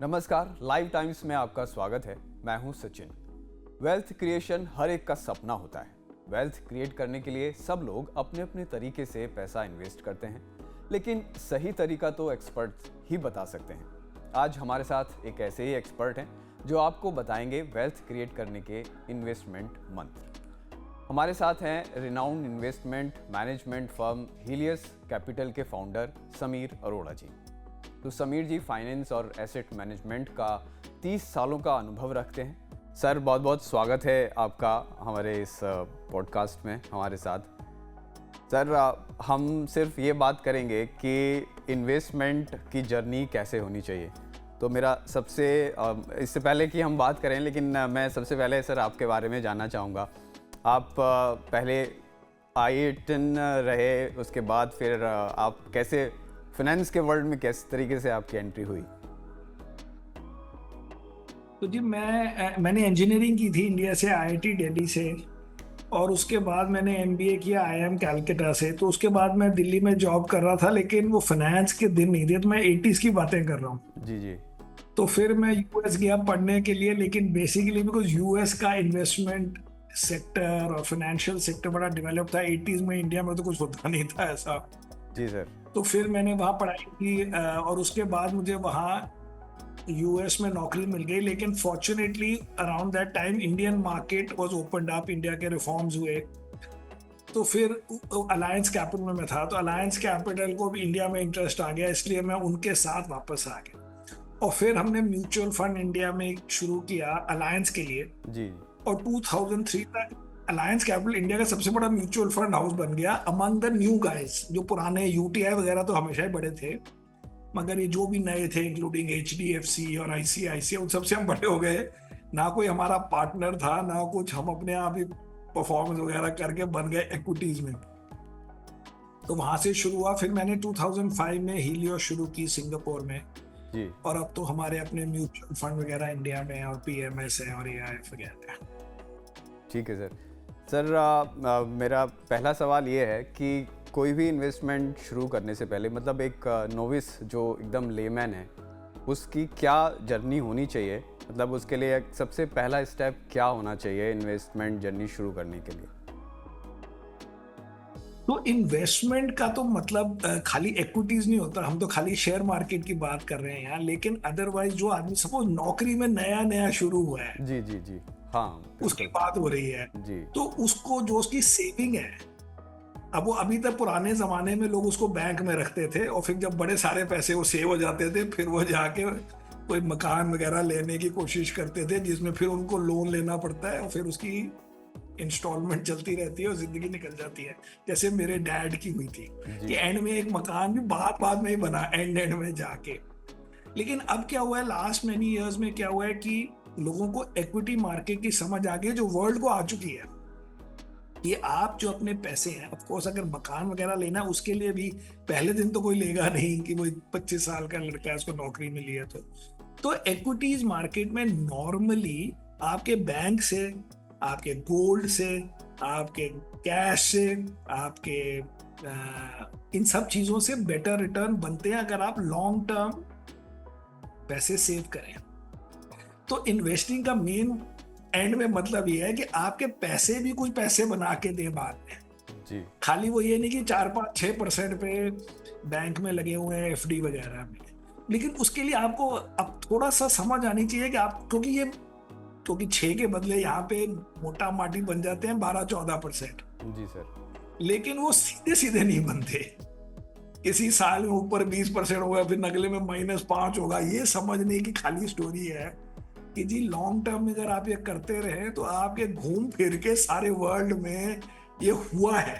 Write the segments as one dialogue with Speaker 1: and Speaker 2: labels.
Speaker 1: नमस्कार, live times में आपका स्वागत है। मैं हूं सचिन। वेल्थ क्रिएशन हर एक का सपना होता है। वेल्थ क्रिएट करने के लिए सब लोग अपने अपने तरीके से पैसा इन्वेस्ट करते हैं, लेकिन सही तरीका तो एक्सपर्ट्स ही बता सकते हैं। आज हमारे साथ एक ऐसे ही एक्सपर्ट हैं जो आपको बताएंगे वेल्थ क्रिएट करने के इन्वेस्टमेंट मंत्र। हमारे साथ हैं renowned investment management firm Helios capital के फाउंडर समीर अरोड़ा जी। तो समीर जी फाइनेंस और एसेट मैनेजमेंट का 30 सालों का अनुभव रखते हैं। सर, बहुत बहुत स्वागत है आपका हमारे इस पॉडकास्ट में हमारे साथ। सर, हम सिर्फ ये बात करेंगे कि इन्वेस्टमेंट की जर्नी कैसे होनी चाहिए। तो मेरा सबसे इससे पहले कि हम बात करें, लेकिन मैं सबसे पहले सर आपके बारे में जानना चाहूँगा। आप पहले IITN रहे, उसके बाद फिर आप कैसे फाइनेंस के वर्ल्ड में किस तरीके से आपकी एंट्री हुई?
Speaker 2: तो जी मैंने इंजीनियरिंग की थी इंडिया से, IIT दिल्ली से, और उसके बाद मैंने MBA किया IIM कैलकाटा से। तो उसके बाद मैं दिल्ली में जॉब कर रहा था, लेकिन वो फाइनेंस के दिन नहीं थे। तो मैं 80s की बातें कर रहा हूँ।
Speaker 1: जी जी।
Speaker 2: तो फिर मैं US गया पढ़ने के लिए, लेकिन बेसिकली बिकॉज US का इन्वेस्टमेंट सेक्टर और फाइनेंशियल सेक्टर बड़ा डेवलप था 80s में। इंडिया में तो कुछ होता नहीं था ऐसा।
Speaker 1: जी सर।
Speaker 2: तो फिर मैंने वहाँ पढ़ाई की और उसके बाद मुझे वहाँ US में नौकरी मिल गई। लेकिन fortunately around that time Indian market was opened up, India के रिफॉर्म्स हुए। तो फिर अलायंस कैपिटल में मैं था, तो अलायंस कैपिटल को भी इंडिया में इंटरेस्ट आ गया, इसलिए मैं उनके साथ वापस आ गया। और फिर हमने म्यूचुअल फंड इंडिया में शुरू किया अलायंस के लिए।
Speaker 1: जी।
Speaker 2: और 2003 तक अलायंस कैपिटल इंडिया का सबसे बड़ा म्यूचुअल फंड हाउस बन गया अमंग द न्यू गाइज। जो पुराने UTI वगैरह तो हमेशा ही बड़े थे, मगर ये जो भी नए थे इंक्लूडिंग HDFC और ICICI, उन सबसे हम बड़े हो गए। ना कोई हमारा पार्टनर था ना कुछ, हम अपने आप ही परफॉर्मेंस वगैरह करके बन गए इक्विटीज में। तो वहां से शुरू हुआ। फिर मैंने 2005 में हीलियो शुरू की सिंगापुर में।
Speaker 1: जी।
Speaker 2: और अब तो हमारे अपने म्यूचुअल फंड वगैरह इंडिया में और PMS है और AIF वगैरह है।
Speaker 1: ठीक है सर। सर, मेरा पहला सवाल ये है कि कोई भी इन्वेस्टमेंट शुरू करने से पहले, मतलब एक नोविस जो एकदम लेमैन है, उसकी क्या जर्नी होनी चाहिए? मतलब उसके लिए सबसे पहला स्टेप क्या होना चाहिए इन्वेस्टमेंट जर्नी शुरू करने के लिए?
Speaker 2: तो इन्वेस्टमेंट का तो मतलब खाली इक्विटीज नहीं होता। हम तो खाली शेयर मार्केट की बात कर रहे हैं यहाँ, लेकिन अदरवाइज जो आदमी सपोज नौकरी में नया नया शुरू हुआ है,
Speaker 1: जी जी जी। हाँ,
Speaker 2: उसकी
Speaker 1: बिल्कुल।
Speaker 2: बात हो रही है।
Speaker 1: जी
Speaker 2: तो उसको जो उसकी सेविंग है, अब वो अभी तक पुराने जमाने में लोग उसको बैंक में रखते थे, और फिर जब बड़े सारे पैसे वो सेव हो जाते थे, फिर वो जाके कोई मकान वगैरह लेने की कोशिश करते थे, जिसमें फिर उनको लोन लेना पड़ता है और फिर उसकी इंस्टॉलमेंट चलती रहती है और जिंदगी निकल जाती है। जैसे मेरे डैड की हुई थी कि
Speaker 1: जी।
Speaker 2: एंड में एक मकान भी बाद में ही बना, एंड में जाके। लेकिन अब क्या हुआ है, लास्ट मेनी इयर्स में क्या हुआ है कि लोगों को इक्विटी मार्केट की समझ आ गई, जो वर्ल्ड को आ चुकी है। ये आप जो अपने पैसे हैं, ऑफ कोर्स अगर मकान वगैरह लेना है उसके लिए भी पहले दिन तो कोई लेगा नहीं कि वो 25 साल का लड़का है उसको नौकरी मिली है। तो इक्विटीज मार्केट में नॉर्मली आपके बैंक से, आपके गोल्ड से, आपके कैश से, आपके इन सब चीजों से बेटर रिटर्न बनते हैं अगर आप लॉन्ग टर्म पैसे सेव करें। तो इन्वेस्टिंग का मेन एंड में मतलब ये है कि आपके पैसे भी कुछ पैसे बना के दे बाद में।
Speaker 1: जी।
Speaker 2: खाली वो ये नहीं कि 4-5-6% पे बैंक में लगे हुए हैं FD वगैरह में। लेकिन उसके लिए आपको अब थोड़ा सा समझ आनी चाहिए कि आप, क्योंकि 6 के बदले यहाँ पे मोटा माटी बन जाते हैं 12-14%।
Speaker 1: जी सर।
Speaker 2: लेकिन वो सीधे सीधे नहीं बनते। किसी साल में ऊपर 20% होगा, फिर अगले में -5 होगा। ये समझने की खाली स्टोरी है कि जी लॉन्ग टर्म में अगर आप ये करते रहे तो आपके घूम फिर के सारे वर्ल्ड में ये हुआ है,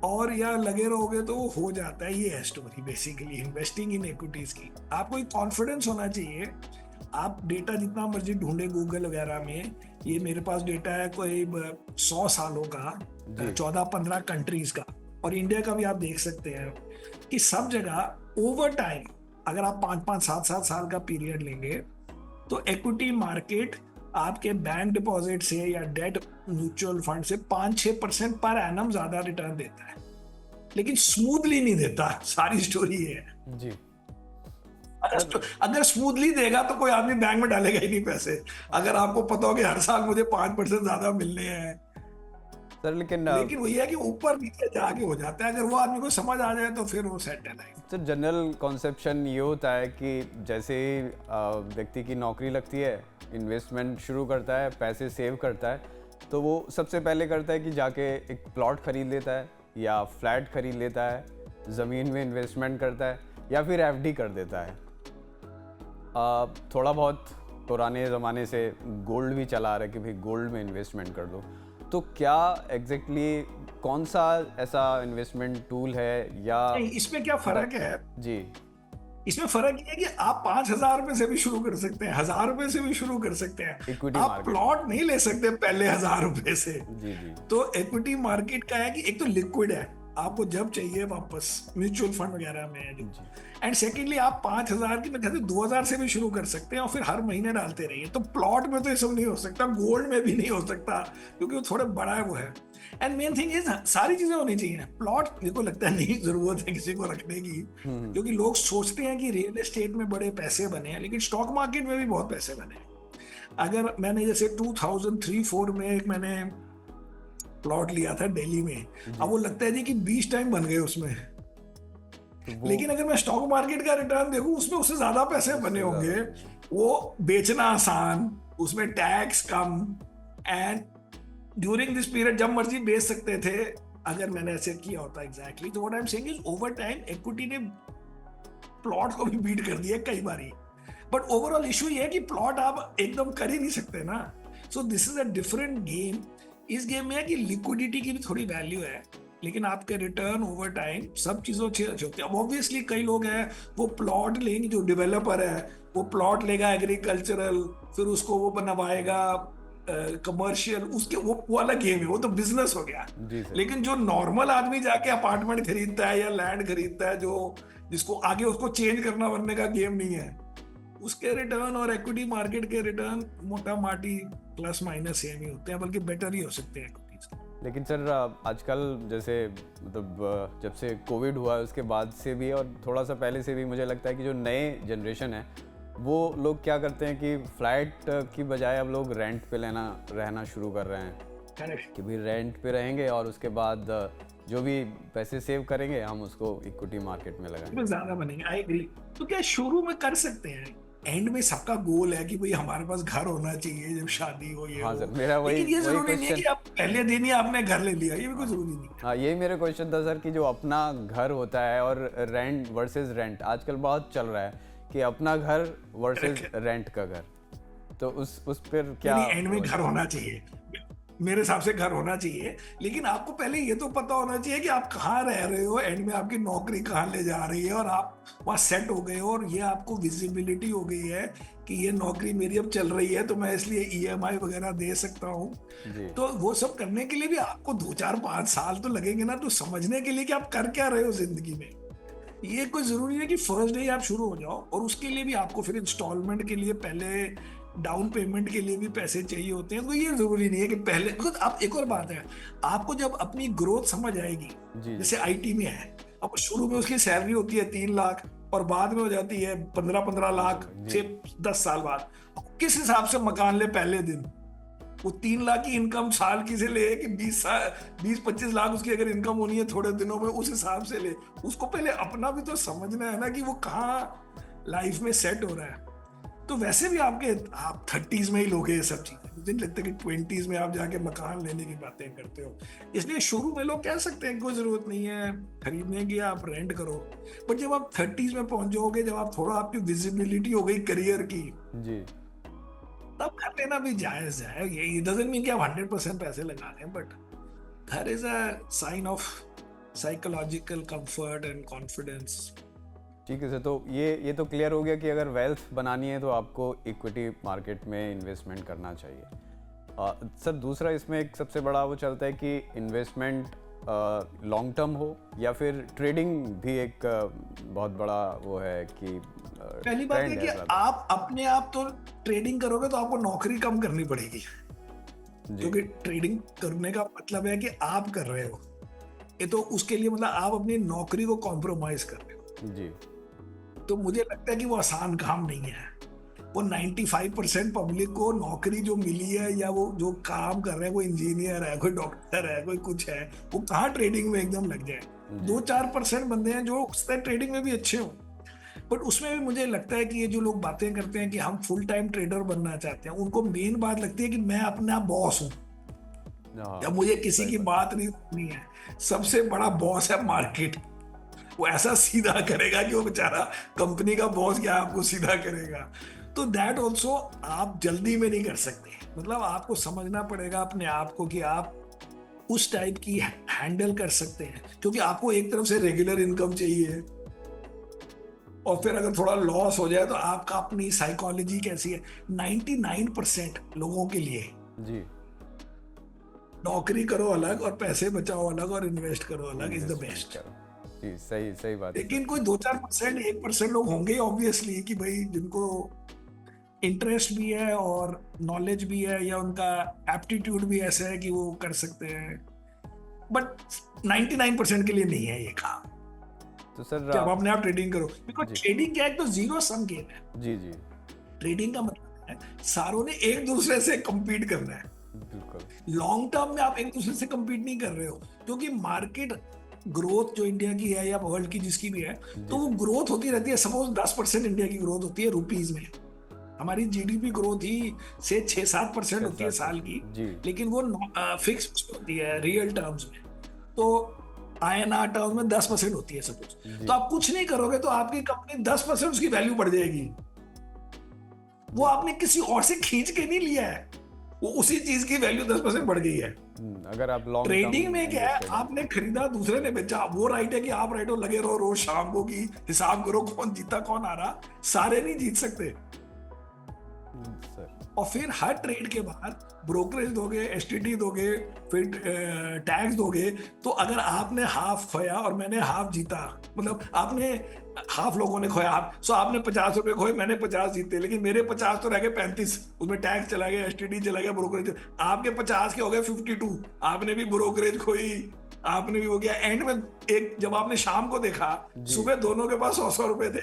Speaker 2: और या लगे रहोगे तो वो हो जाता है। ये है story basically investing in equities की। आपको एक कॉन्फिडेंस होना चाहिए। आप डेटा जितना मर्जी ढूंढे गूगल वगैरह में, ये मेरे पास डेटा है कोई 100 सालों का, 14-15 कंट्रीज का, और इंडिया का भी आप देख सकते हैं कि सब जगह ओवर टाइम, अगर आप 5-5, 7-7 साल का पीरियड लेंगे, तो इक्विटी मार्केट आपके बैंक डिपॉजिट से या डेट म्यूचुअल फंड से 5-6% पर एनम ज्यादा रिटर्न देता है, लेकिन स्मूथली नहीं देता। सारी स्टोरी है।
Speaker 1: जी।
Speaker 2: अगर स्मूथली देगा तो कोई आदमी बैंक में डालेगा ही नहीं पैसे। अगर आपको पता हो कि हर साल मुझे 5% ज्यादा मिलने हैं।
Speaker 1: सर लेकिन
Speaker 2: लेकिन वही है कि ऊपर नीचे जाके हो जाता है, अगर वो आदमी को समझ आ जाए तो फिर वो सेट है लाइफ।
Speaker 1: सर जनरल कॉन्सेप्शन ये होता है कि जैसे ही व्यक्ति की नौकरी लगती है, इन्वेस्टमेंट शुरू करता है, पैसे सेव करता है, तो वो सबसे पहले करता है कि जाके एक प्लॉट खरीद लेता है या फ्लैट खरीद लेता है, ज़मीन में इन्वेस्टमेंट करता है या फिर एफडी कर देता है। थोड़ा बहुत पुराने ज़माने से गोल्ड भी चला आ रहा है कि भाई गोल्ड में इन्वेस्टमेंट कर दो। तो क्या एग्जैक्टली कौन सा ऐसा इन्वेस्टमेंट टूल है या
Speaker 2: नहीं, इसमें क्या फर्क है
Speaker 1: जी?
Speaker 2: इसमें फर्क ये है कि आप 5,000 रुपए से भी शुरू कर सकते हैं, 1,000 रुपए से भी शुरू कर सकते हैं।
Speaker 1: इक्विटी
Speaker 2: आप
Speaker 1: मार्केट।
Speaker 2: प्लॉट नहीं ले सकते पहले 1,000 रुपए से।
Speaker 1: जी जी।
Speaker 2: तो इक्विटी मार्केट का है कि एक तो लिक्विड है, आपको जब चाहिए वापस म्यूचुअल फंड वगैरह में है जो। एंड सेकेंडली आप 5,000 की, मैं कहते 2,000 से भी शुरू कर सकते हैं और फिर हर महीने डालते रहिए। तो प्लॉट में तो ये सब नहीं हो सकता, गोल्ड में भी नहीं हो सकता, क्योंकि वो थोड़ा बड़ा है वो है। एंड मेन थिंग इज सारी चीजें होनी चाहिए। प्लॉट मेरे को लगता है नहीं जरूरत है किसी को रखने की, क्योंकि लोग सोचते हैं कि रियल एस्टेट में बड़े पैसे बने हैं, लेकिन स्टॉक मार्केट में भी बहुत पैसे बने हैं। अगर मैंने जैसे 2003-4 में एक मैंने प्लॉट लिया था दिल्ली में, अब वो लगता है जी कि 20 टाइम बन गए उसमें। लेकिन अगर मैं स्टॉक मार्केट का रिटर्न देखूं, उसमें उससे ज्यादा पैसे बने होंगे। वो बेचना आसान, उसमें tax come, and during this period जब मर्जी बेच सकते थे अगर मैंने ऐसे किया होता। एग्जैक्टली। तो what I am saying is over time equity ने प्लॉट को भी बीट कर दिया कई बारी। बट ओवरऑल इशू ये है कि प्लॉट आप एकदम कर ही नहीं सकते ना। So this is a different game. इस गेम में है कि लिक्विडिटी की भी थोड़ी वैल्यू है, लेकिन आपके रिटर्न ओवर टाइम सब चीजों अच्छे होते हैं। अब ऑब्वियसली कई लोग हैं वो प्लॉट लेंगे, जो डेवलपर है वो प्लॉट लेगा एग्रीकल्चरल, फिर उसको वो बनवाएगा कमर्शियल, उसके वो अलग गेम है, वो तो बिजनेस हो गया। लेकिन जो नॉर्मल आदमी जाके अपार्टमेंट खरीदता है या लैंड खरीदता है, जो जिसको आगे उसको चेंज करना बनने का गेम नहीं है, उसके रिटर्न और इक्विटी मार्केट के रिटर्न मोटा माटी प्लस माइनस सेम ही होते हैं, बल्कि बेटर ही हो सकते हैं इक्विटीज।
Speaker 1: लेकिन सर आजकल जैसे मतलब जब से कोविड हुआ है उसके बाद से भी और थोड़ा सा पहले से भी मुझे लगता है कि जो नए जनरेशन है वो लोग क्या करते हैं कि फ्लैट की बजाय अब लोग रेंट पे रहना शुरू कर रहे हैं।
Speaker 2: करेक्ट।
Speaker 1: कि भी रेंट पे रहेंगे और उसके बाद जो भी पैसे सेव करेंगे हम उसको इक्विटी मार्केट में लगाएंगे,
Speaker 2: ज्यादा बनेंगे। I agree. तो क्या शुरू में कर सकते हैं, एंड में सबका गोल है कि भाई हमारे पास घर होना चाहिए जब शादी हो ये
Speaker 1: हाँ
Speaker 2: हो।
Speaker 1: सर, मेरा
Speaker 2: लेकिन ये जरूरी नहीं है कि आप पहले दिन ही आपने घर ले लिया, ये भी कोई जरूरी नहीं।
Speaker 1: हाँ, यही मेरा क्वेश्चन था सर कि जो अपना घर होता है और रेंट वर्सेस रेंट आजकल बहुत चल रहा है कि अपना घर वर्सेस रेंट का घर, तो उस पर क्या
Speaker 2: एंड में घर होना चाहिए, मेरे हिसाब से घर होना चाहिए। लेकिन आपको पहले ये तो पता होना चाहिए कि आप कहाँ रह रहे हो, एंड में आपकी नौकरी कहाँ ले जा रही है और आप वहाँ सेट हो गए हो, और ये आपको विजिबिलिटी हो गई है कि ये नौकरी मेरी अब चल रही है तो मैं इसलिए ईएमआई वगैरह दे सकता हूँ। तो वो सब करने के लिए भी आपको 2-4-5 साल तो लगेंगे ना, तो समझने के लिए कि आप कर क्या रहे हो जिंदगी में। ये कोई जरूरी है कि फर्स्ट डे आप शुरू हो जाओ, और उसके लिए भी आपको फिर इंस्टॉलमेंट के लिए पहले डाउन पेमेंट के लिए भी पैसे चाहिए होते हैं। तो ये जरूरी नहीं है कि पहले खुद आप। एक और बात है, आपको जब अपनी ग्रोथ समझ आएगी, जैसे आईटी में है, अब शुरू में उसकी सैलरी होती है 3 लाख और बाद में हो जाती है 15-15 लाख से 10 साल बाद। किस हिसाब से मकान ले पहले दिन? वो 3 लाख की इनकम साल की से ले कि 20-25 लाख उसकी अगर इनकम होनी है थोड़े दिनों में, उस हिसाब से ले। उसको पहले अपना भी तो समझना है ना कि वो कहाँ लाइफ में सेट हो रहा है। तो वैसे भी आप 30s में ही लोगे ये सब चीजें, मुझे नहीं लगता कि 20s में आप जाके मकान लेने की बातें करते हो। इसलिए शुरू में लोग कह सकते हैं कोई जरूरत नहीं है खरीदने की, आप रेंट करो। बट जब आप 30s में पहुंच जाओगे, जब आप थोड़ा आपकी विजिबिलिटी हो गई करियर की जी, तब कर लेना भी जायज है। ये डजंट मीन कि आप 100% पैसे लगा रहे हैं, बट घर is a sign of psychological comfort and confidence.
Speaker 1: ठीक है सर, तो ये तो क्लियर हो गया कि अगर वेल्थ बनानी है तो आपको इक्विटी मार्केट में इन्वेस्टमेंट करना चाहिए। सर दूसरा इसमें एक सबसे बड़ा वो चलता है कि इन्वेस्टमेंट लॉन्ग टर्म हो या फिर ट्रेडिंग भी एक बहुत बड़ा वो है कि
Speaker 2: पहली बात है कि आप अपने आप तो ट्रेडिंग करोगे तो आपको नौकरी कम करनी पड़ेगी, क्योंकि ट्रेडिंग करने का मतलब है कि आप कर रहे हो ये, तो उसके लिए मतलब आप अपनी नौकरी को कॉम्प्रोमाइज कर रहे हो जी। तो मुझे लगता है कि वो आसान काम नहीं है। वो 95% पब्लिक को नौकरी जो मिली है या वो जो काम कर रहे हैं, कोई इंजीनियर है, कोई डॉक्टर है, कोई कुछ है, वो कहाँ ट्रेडिंग में एकदम लग जाए।
Speaker 1: जी
Speaker 2: 2-4% बंदे हैं जो ट्रेडिंग में भी अच्छे हों, बट उसमें भी मुझे लगता है कि ये जो लोग बातें करते हैं कि हम फुल टाइम ट्रेडर बनना चाहते हैं, उनको मेन बात लगती है कि मैं अपना बॉस हूँ
Speaker 1: हाँ
Speaker 2: या मुझे किसी
Speaker 1: सही
Speaker 2: की
Speaker 1: बात।
Speaker 2: बात नहीं सुननी है। सबसे बड़ा बॉस है मार्केट। वो ऐसा सीधा करेगा कि वो बेचारा कंपनी का बॉस क्या आपको सीधा करेगा। तो दैट ऑल्सो आप जल्दी में नहीं कर सकते। मतलब आपको समझना पड़ेगा अपने आप को कि आप उस टाइप की हैंडल कर सकते हैं, क्योंकि आपको एक तरफ से रेगुलर इनकम चाहिए, और फिर अगर थोड़ा लॉस हो जाए तो आपका अपनी साइकोलॉजी कैसी है। 99% लोगों के लिए
Speaker 1: जी
Speaker 2: नौकरी करो अलग और पैसे बचाओ अलग और इन्वेस्ट करो अलग इज द
Speaker 1: इन्वेस्टमेंट
Speaker 2: बेस्ट।
Speaker 1: करो। जी सही सही बात है
Speaker 2: लेकिन
Speaker 1: सर।
Speaker 2: कोई 2-4%, 1% लोग होंगे ऑब्वियसली कि भाई जिनको इंटरेस्ट भी है और नॉलेज भी है या उनका एप्टीट्यूड भी ऐसा है कि वो कर सकते हैं, बट 99% के लिए नहीं है ये काम
Speaker 1: तो सर
Speaker 2: कि आप अपने आप ट्रेडिंग करो। बिकॉज
Speaker 1: जी
Speaker 2: ट्रेडिंग क्या है, तो जीरो सम गेम है।
Speaker 1: जी जी
Speaker 2: ट्रेडिंग का मतलब है सारों ने एक दूसरे से compete करना है।
Speaker 1: बिल्कुल
Speaker 2: लॉन्ग टर्म में आप एक दूसरे से compete नहीं कर रहे हो, क्योंकि मार्केट ग्रोथ जो इंडिया की है या वर्ल्ड की जिसकी भी है, तो
Speaker 1: जी
Speaker 2: वो ग्रोथ होती रहती है। सपोज 10% इंडिया की ग्रोथ होती है रुपीज में, हमारी जीडीपी ग्रोथ ही से 6-7% होती है साल की,
Speaker 1: 6-7% जी
Speaker 2: लेकिन वो फिक्स होती है रियल टर्म्स में। तो आईएनआर टर्म्स में 10% होती है सपोज।
Speaker 1: जी
Speaker 2: तो आप कुछ नहीं करोगे तो आपकी कंपनी 10% उसकी वैल्यू बढ़ जाएगी। वो
Speaker 1: जी
Speaker 2: आपने किसी और से खींच के नहीं लिया है, वो उसी चीज की वैल्यू 10% बढ़ गई है।
Speaker 1: अगर आप लॉन्ग टर्म
Speaker 2: ट्रेडिंग में क्या है,
Speaker 1: इन्वेस्टेड हैं
Speaker 2: आपने
Speaker 1: तो।
Speaker 2: खरीदा दूसरे ने बेचा। वो राइट है कि आप राइट हो, लगे रहो रोज शाम को कि हिसाब करो कौन जीता कौन आ रहा। सारे नहीं जीत सकते।
Speaker 1: सर
Speaker 2: और फिर हर ट्रेड के बाद ब्रोकरेज दोगे, एसटीटी दोगे, फिर टैक्स दोगे। तो अगर आपने हाफ खोया और मैंने हाफ जीता, मतलब आपने हाफ लोगों ने खोया, सो आपने 50 रुपए खोए, मैंने 50 जीते, लेकिन मेरे 50 तो रह गए 35। उसमें टैक्स चला गया, एसटीटी चला गया, ब्रोकरेज। आपके 50 के हो गए 52। आपने भी ब्रोकरेज खोई, आपने भी हो गया। एंड में एक जब आपने शाम को देखा,
Speaker 1: जी
Speaker 2: सुबह दोनों के पास 100 रुपए थे,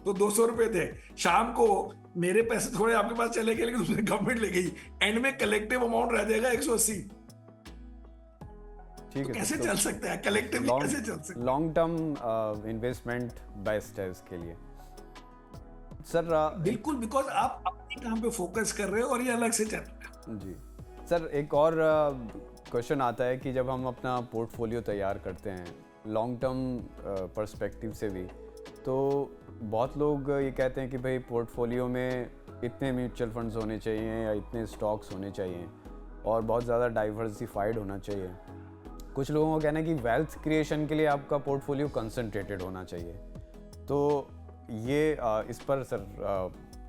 Speaker 2: तो 200 रुपए थे। शाम को मेरे पैसे थोड़े आपके पास चले गए, लेकिन उसमें गवर्नमेंट ले गई। एंड में कलेक्टिव अमाउंट रह जाएगा 180।
Speaker 1: ठीक
Speaker 2: तो
Speaker 1: है
Speaker 2: कैसे
Speaker 1: सर।
Speaker 2: चल सकता है कलेक्टिवली, कैसे चल सकता है?
Speaker 1: लॉन्ग टर्म इन्वेस्टमेंट बेस्ट है उसके लिए सर।
Speaker 2: बिल्कुल, बिकॉज आप अपने काम पे फोकस कर रहे हो और ये अलग से चल रहा है।
Speaker 1: जी सर, एक और क्वेश्चन आता है कि जब हम अपना पोर्टफोलियो तैयार करते हैं लॉन्ग टर्म पर्सपेक्टिव से भी, तो बहुत लोग ये कहते हैं कि भाई पोर्टफोलियो में इतने म्यूचुअल फंड्स होने चाहिए या इतने स्टॉक्स होने चाहिए और बहुत ज़्यादा डाइवर्सिफाइड होना चाहिए। कुछ लोगों का कहना है कि वेल्थ क्रिएशन के लिए आपका पोर्टफोलियो कंसंट्रेटेड होना चाहिए। तो ये इस पर सर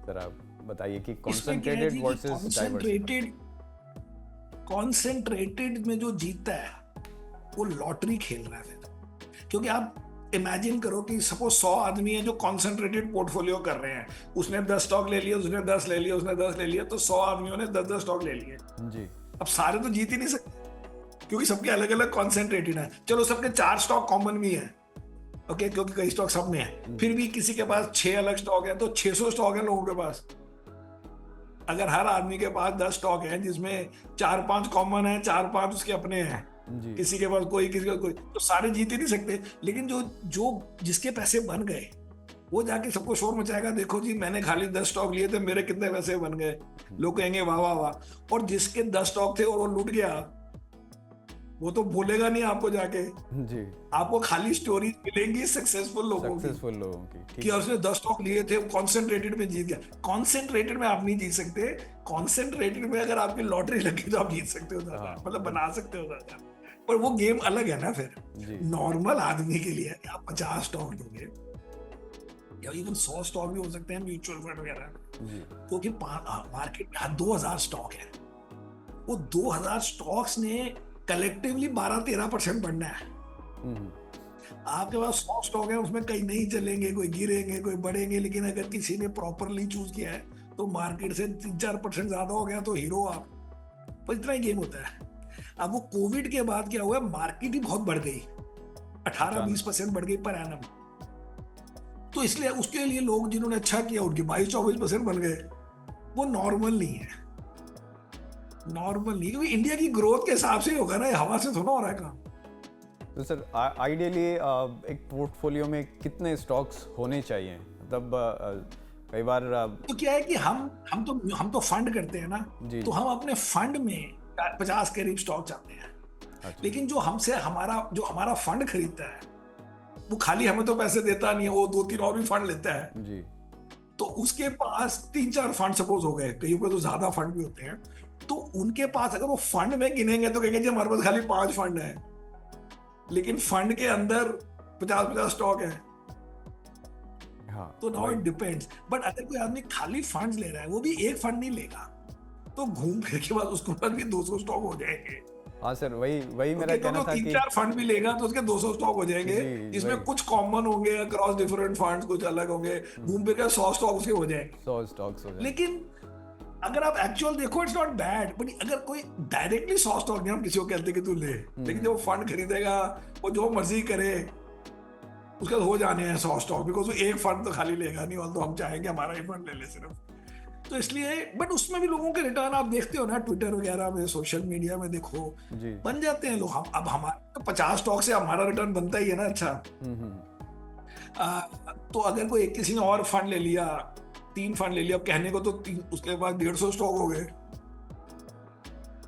Speaker 1: ज़रा बताइए कि कंसंट्रेटेड वर्सेस डाइवर्सिफाइड।
Speaker 2: कॉन्सेंट्रेटेड में जो जीतता है वो लॉटरी खेल रहा है फिर। क्योंकि आप इमेजिन करो कि सपोज 100 आदमी है जो कॉन्सेंट्रेटेड पोर्टफोलियो कर रहे हैं, उसने 10 स्टॉक ले लिए, उसने 10 ले लिए, उसने 10 ले लिए, तो 100 आदमियों ने 10-10 स्टॉक ले लिए।
Speaker 1: जी
Speaker 2: अब सारे तो जीत ही नहीं सकते, क्योंकि सबके अलग अलग कॉन्सेंट्रेटेड है। चलो सबके 4 स्टॉक कॉमन भी है, ओके, क्योंकि कई स्टॉक सब में है। फिर भी किसी के पास 6 अलग स्टॉक है, तो 600 स्टॉक है लोगों के पास। अगर हर आदमी के पास 10 स्टॉक है जिसमें 4-5 कॉमन है, 4-5 उसके अपने हैं,
Speaker 1: जी
Speaker 2: किसी के पास कोई, किसी का कोई, तो सारे जीत ही नहीं सकते। लेकिन जो जो जिसके पैसे बन गए वो जाके सबको शोर मचाएगा, देखो जी मैंने खाली 10 स्टॉक लिए थे, मेरे कितने पैसे बन गए। लोग कहेंगे वाह वाह वाह। और जिसके 10 स्टॉक थे और वो लूट गया, वो तो भूलेगा नहीं आपको जाके।
Speaker 1: जी
Speaker 2: आपको खाली स्टोरी मिलेंगी सक्सेसफुल लोगों की
Speaker 1: सक्सेसफुल लोगों की। ठीक
Speaker 2: कि
Speaker 1: है
Speaker 2: उसने 10 स्टॉक लिए थे, कॉन्सेंट्रेटेड में जीत गया। कॉन्सेंट्रेटेड में आप नहीं जीत सकते। कॉन्सेंट्रेटेड में अगर आपकी लॉटरी लगी तो आप जीत सकते हो ज्यादा,
Speaker 1: हाँ,
Speaker 2: मतलब बना सकते हो ज्यादा। पर वो गेम अलग है ना फिर।
Speaker 1: जी
Speaker 2: नॉर्मल आदमी के लिए आप 50 स्टॉक लोगे या इवन 100 स्टॉक भी हो सकते हैं म्यूचुअल फंड वगैरह,
Speaker 1: जी
Speaker 2: क्योंकि मार्केट में 2000 स्टॉक है। वो 2000 स्टॉक्स ने कलेक्टिवली 12-13% बढ़ना है। आपके पास 100 स्टॉक है, उसमें कई नहीं चलेंगे, कोई गिरेंगे, कोई बढ़ेंगे, लेकिन अगर किसी ने प्रॉपरली चूज किया है तो मार्केट से 3-4% ज्यादा हो गया तो हीरो आप। पर इतना ही गेम होता है। अब वो कोविड के बाद क्या हुआ, मार्केट ही बहुत बढ़ गई, 18-20% बढ़ गई पर एनम। तो इसलिए उसके लिए लोग जिन्होंने अच्छा किया उनके 22-24% बन गए, वो नॉर्मल नहीं है, नॉर्मल नहीं, क्योंकि इंडिया की ग्रोथ के हिसाब से ही होगा ना, ये हवा से थोड़ा हो रहा है काम।
Speaker 1: तो सर आइडियली एक पोर्टफोलियो में कितने स्टॉक्स होने चाहिए? मतलब कई बार
Speaker 2: तो क्या है कि हम तो फंड करते हैं ना,
Speaker 1: जी,
Speaker 2: तो हम अपने फंड में 50 करीब स्टॉक चाहते हैं।
Speaker 1: अच्छा,
Speaker 2: लेकिन जो हमारा फंड खरीदता है, वो खाली हमें तो पैसे देता नहीं है, वो 2-3 और भी फंड लेता है।
Speaker 1: जी,
Speaker 2: तो उसके पास 3-4 फंड सपोज हो गए, कहीं पे तो ज्यादा फंड भी होते हैं, तो उनके पास अगर वो फंड में गिनेंगे तो कहेंगे जी हमारे पास खाली 5 फंड है, लेकिन फंड के अंदर 50-50 स्टॉक है।
Speaker 1: हाँ,
Speaker 2: तो नाउ
Speaker 1: वही।
Speaker 2: इट डिपेंड्स, बट अगर कोई आदमी खाली फंड्स ले रहा है, वो भी एक फंड नहीं लेगा, तो घूम फिर के बाद उसके पास भी 200 स्टॉक हो जाएंगे।
Speaker 1: हाँ सर, वही वही मेरा
Speaker 2: तो
Speaker 1: कहना था कि
Speaker 2: 3-4 फंड भी लेगा तो उसके 200 स्टॉक हो जाएंगे,
Speaker 1: जी,
Speaker 2: जिसमें
Speaker 1: वही।
Speaker 2: कुछ कॉमन होंगे अक्रॉस डिफरेंट फंड्स, कुछ अलग होंगे, घूम फिर के 100 स्टॉक उसके हो जाएंगे।
Speaker 1: 100 स्टॉक्स हो जाए।
Speaker 2: लेकिन अगर आप एक्चुअल देखो, इट्स नॉट बैड, बट अगर कोई डायरेक्टली 100 स्टॉक नहीं हम किसी को कहते कि तू ले, लेकिन जब वो फंड खरीदेगा, वो जो मर्जी करे, उसका हो जाने हैं 100 स्टॉक, बिकॉज वो एक फंड तो खाली लेगा नहीं, और तो हम चाहेंगे हमारा ही फंड ले ले सिर्फ। तो इसलिए, बट उसमें भी लोगों के रिटर्न आप देखते हो ना, ट्विटर वगैरह में, सोशल मीडिया में देखो,
Speaker 1: जी,
Speaker 2: बन जाते हैं लोग। हम अब हमारे 50 स्टॉक से हमारा रिटर्न बनता ही है ना अच्छा। तो अगर कोई किसी ने और फंड ले लिया, 3 फंड ले लिया, अब कहने को तो उसके बाद 150 स्टॉक हो गए।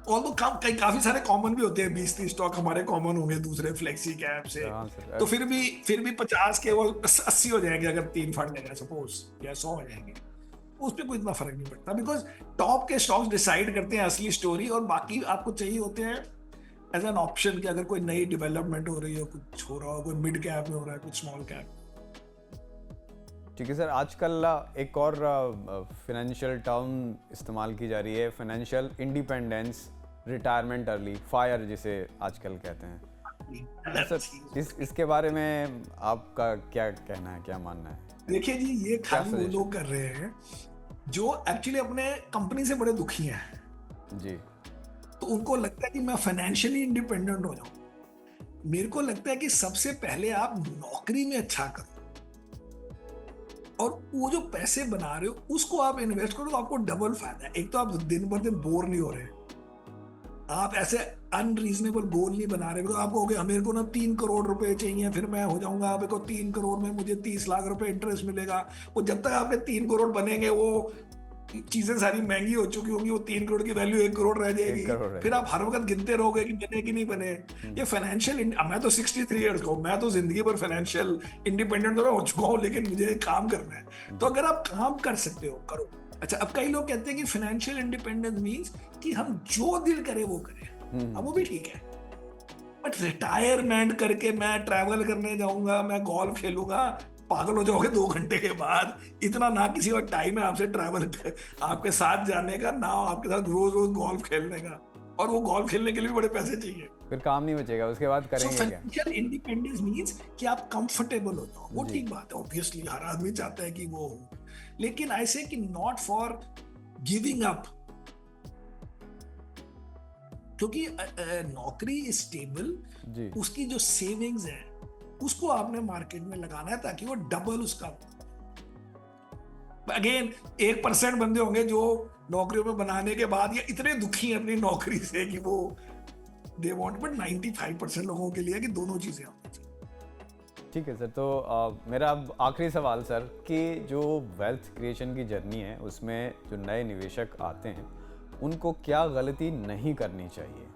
Speaker 2: और तो काफी सारे कॉमन भी होते हैं, 20-30 स्टॉक हमारे कॉमन होंगे दूसरे फ्लेक्सी कैप से,
Speaker 1: हाँ सर,
Speaker 2: तो फिर भी 50 के वो 80 हो जाएंगे अगर 3 फंड लेगा सपोज, या 100 हो जाएंगे। उस पर कोई इतना फर्क नहीं पड़ता, बिकॉज टॉप के स्टॉक्स डिसाइड करते हैं असली स्टोरी, और बाकी आपको चाहिए होते हैं एज एन ऑप्शन कि अगर कोई नई डेवलपमेंट हो रही हो, कुछ हो रहा हो, कोई मिड कैप में हो रहा है, कुछ स्मॉल कैप।
Speaker 1: ठीक है सर। आजकल एक और फाइनेंशियल टर्म इस्तेमाल की जा रही है, financial independence, retirement early, fire जिसे आजकल कहते हैं। सर इसके बारे में आपका क्या कहना है, क्या मानना है?
Speaker 2: देखिए जी, ये खाली वो लोग कर रहे हैं जो एक्चुअली अपने कंपनी से बड़े दुखी हैं
Speaker 1: जी,
Speaker 2: तो उनको लगता है कि मैं फाइनेंशियली इंडिपेंडेंट हो जाऊं। मेरे को लगता है कि सबसे पहले आप नौकरी में अच्छा करो, और वो जो पैसे बना रहे हो उसको आप इन्वेस्ट करो, तो आपको डबल फायदा है। एक तो आप दिन भर दिन बोर नहीं हो रहे, आप ऐसे अनरीजनेबल गोल नहीं बना रहे। तो आप कहोगे मेरे को ना 3 करोड़ रुपए चाहिए, फिर मैं हो जाऊंगा, मेरे को 3 करोड़ में मुझे 30 लाख रुपए इंटरेस्ट मिलेगा। वो जब तक आपके 3 करोड़ बनेंगे, वो चीजें सारी महंगी हो चुकी होंगी, वो 3 करोड़ की वैल्यू 1 करोड़ रह जाएगी। फिर आप हर वक्त गिनते रहोगे कि बने कि नहीं बने। ये फाइनेंशियल, मैं तो 63 ईयर्स का हूं, मैं तो जिंदगी भर फाइनेंशियल इंडिपेंडेंट तो हो चुका हूँ, लेकिन मुझे काम करना है। तो अगर आप काम कर सकते हो, करो। अच्छा, अब कई लोग कहते हैं कि फाइनेंशियल इंडिपेंडेंस मीन्स कि हम जो दिल करे वो करें। अब वो भी ठीक है, बट रिटायरमेंट करके मैं ट्रैवल करने जाऊंगा, मैं गोल्फ खेलूंगा, पागल हो जाओगे 2 घंटे के बाद। इतना ना किसी और टाइम है आपसे ट्रैवल आपके साथ जाने का, ना आपके साथ रोज रोज गोल्फ खेलने का, और वो गोल्फ खेलने के लिए भी बड़े पैसे चाहिए।
Speaker 1: फिर काम नहीं बचेगा, उसके बाद करेंगे क्या?
Speaker 2: फाइनेंशियल इंडिपेंडेंस मींस कि आप कंफर्टेबल हो जाओ, वो ठीक बात है, ऑब्वियसली हर आदमी चाहता है कि वो हो, लेकिन ऐसे कि नॉट फॉर गिविंग अप, क्योंकि नौकरी स्टेबल, उसकी जो सेविंग्स है उसको आपने मार्केट में लगाना है ताकि वो डबल उसका। अगेन 1% बंदे होंगे जो नौकरियों में बनाने के बाद या इतने दुखी हैं अपनी नौकरी से कि वो दे वांट, बट 95% लोगों के लिए कि दोनों चीजें होनी चाहिए।
Speaker 1: ठीक है सर। तो मेरा अब आखिरी सवाल सर, कि जो वेल्थ क्रिएशन की जर्नी है उसमें जो नए निवेशक आते हैं उनको क्या गलती नहीं करनी चाहिए,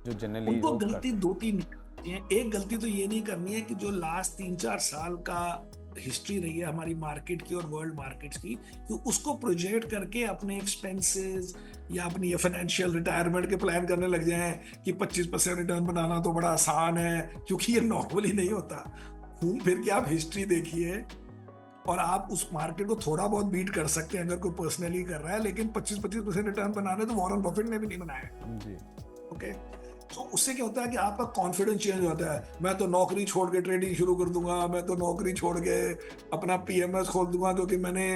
Speaker 1: जो जनरली
Speaker 2: उनको गलती 2-3 एक गलती तो ये नहीं करनी है कि जो लास्ट 3-4 साल का हिस्ट्री रही है हमारी मार्केट की और वर्ल्ड मार्केट्स की, तो उसको प्रोजेक्ट करके अपने एक्सपेंसेस या अपनी फाइनेंशियल रिटायरमेंट के प्लान करने लग जाएं कि 25% रिटर्न बनाना तो बड़ा आसान है, क्योंकि ये नॉर्मली नहीं होता। घूम फिर के आप हिस्ट्री देखिए और आप उस मार्केट को थोड़ा बहुत बीट कर सकते हैं अगर कोई पर्सनली कर रहा है, लेकिन 25% रिटर्न बनाने तो वॉरेन बफेट ने भी नहीं बनाया
Speaker 1: जी।
Speaker 2: ओके। तो उससे क्या होता है कि आपका कॉन्फिडेंस चेंज होता है। मैं तो नौकरी छोड़ के ट्रेडिंग शुरू कर दूंगा, मैं तो नौकरी छोड़ के अपना पीएमएस खोल दूंगा क्योंकि मैंने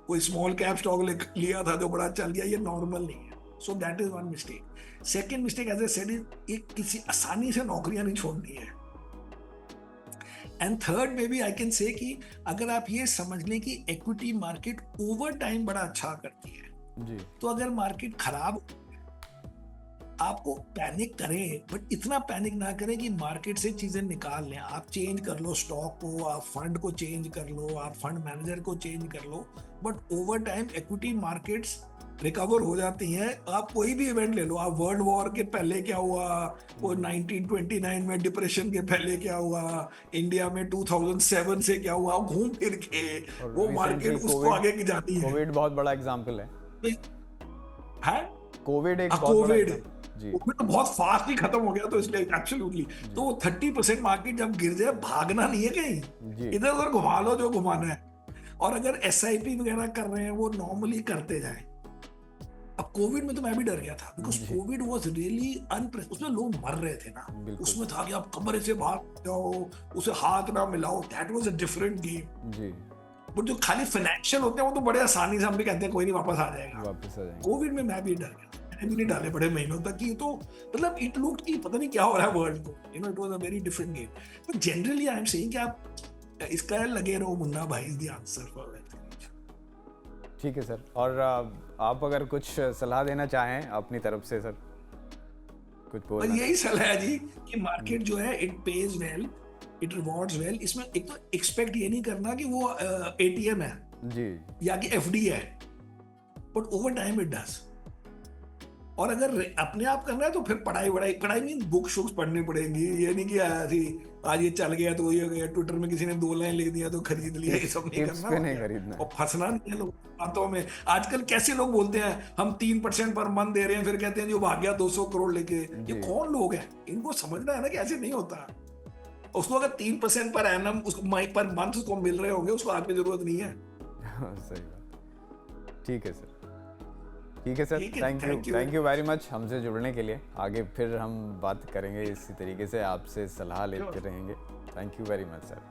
Speaker 2: कोई स्मॉल कैप स्टॉक लिया था जो बड़ा चल गया। ये नॉर्मल नहीं है। So that is one mistake. Second mistake as I said is, किसी आसानी से नौकरियां नहीं छोड़नी है। एंड थर्ड में भी आई कैन से कि अगर आप ये समझ लें कि इक्विटी मार्केट ओवर टाइम बड़ा अच्छा करती है
Speaker 1: जी
Speaker 2: तो अगर मार्केट खराब, आपको पैनिक करें बट इतना पैनिक ना करें कि मार्केट से चीजें निकाल लें। आप चेंज कर लो स्टॉक को, आप फंड को चेंज कर लो, आप फंड मैनेजर को चेंज कर लो, but over time equity markets recover हो जाती हैं। आप कोई भी इवेंट ले लो, आप वर्ल्ड वॉर के पहले क्या हुआ, वो 1929 में डिप्रेशन के पहले क्या हुआ, इंडिया में 2007 से क्या हुआ, घूम फिर के
Speaker 1: और
Speaker 2: वो मार्केट
Speaker 1: recently
Speaker 2: उसको आगे की जाती है।
Speaker 1: कोविड बहुत बड़ा एग्जाम्पल है। कोविड एक बहुत बड़ा
Speaker 2: कोविड
Speaker 1: example- जी
Speaker 2: कोविड तो बहुत फास्ट ही खत्म हो गया, तो इसलिए एब्सोल्युटली तो 30% मार्केट जब गिर जाए, भागना नहीं है कहीं,
Speaker 1: जी
Speaker 2: इधर उधर घुमा लो जो घुमाना है। और अगर SIP वगैरह कर रहे हैं वो नॉर्मली करते जाए। अब कोविड में तो मैं भी डर गया था, बिकॉज
Speaker 1: जी।
Speaker 2: कोविड वाज रियली उसमें लोग मर रहे थे ना,
Speaker 1: बिल्कुल।
Speaker 2: उसमें था कि आप कमरे से भाग जाओ, उसे हाथ ना मिलाओ, that was a different game.
Speaker 1: जी
Speaker 2: बट जो खाली फाइनेंशियल होते हैं वो तो बड़े आसानी से हम भी कहते हैं कोई नहीं वापस आ जाएगा।
Speaker 1: वापस आ जाएंगे।
Speaker 2: कोविड में मैं भी डर गया, मैंने भी नहीं डाले बड़े महीनों तक कि तो मतलब इट लुक्ड कि पता नहीं क्या हो रहा है वर्ल्ड को, you know it was a very different game. But generally I am saying कि आप इसका लगे रहो, मुन्ना भाई is the answer for that.
Speaker 1: ठीक है सर, और आप अगर कुछ सलाह देना चाहें अपनी तरफ से सर, कुछ
Speaker 2: और
Speaker 1: बोलना।
Speaker 2: यही सलाह है जी कि मार्केट जो है it pays well, it rewards well. इसमें एक तो एक्सपेक्ट ये नहीं करना कि वो ATM है
Speaker 1: जी
Speaker 2: या कि FD है, but over time it does. और अगर अपने आप करना है तो फिर पढ़ाई मीन बुक शुक्स पढ़नी पड़ेंगी। ये नहीं कि आज ये चल गया तो ये हो गया, ट्विटर में किसी ने 2 लाइन लिख दिया तो खरीद लिया, ये सब नहीं
Speaker 1: टिप्स
Speaker 2: करना
Speaker 1: पे
Speaker 2: होता
Speaker 1: नहीं
Speaker 2: है।
Speaker 1: खरीदना है।
Speaker 2: और फंसना नहीं है लोग बातों में। आजकल कैसे लोग बोलते हैं हम 3% पर मंथ दे रहे हैं, फिर कहते हैं जो भाग गया 200 करोड़ लेके। ये
Speaker 1: जी।
Speaker 2: कौन लोग हैं? इनको समझना है ना कि ऐसे नहीं होता। उसको अगर 3% पर एनम उसको पर मंथ उसको मिल रहे होंगे, उसको आपकी जरूरत नहीं है।
Speaker 1: सही बात। ठीक है सर, ठीक है सर,
Speaker 2: ठीक है,
Speaker 1: थैंक यू वेरी मच हमसे जुड़ने के लिए। आगे फिर हम बात करेंगे इसी तरीके से, आपसे सलाह लेते रहेंगे। Thank you very much sir.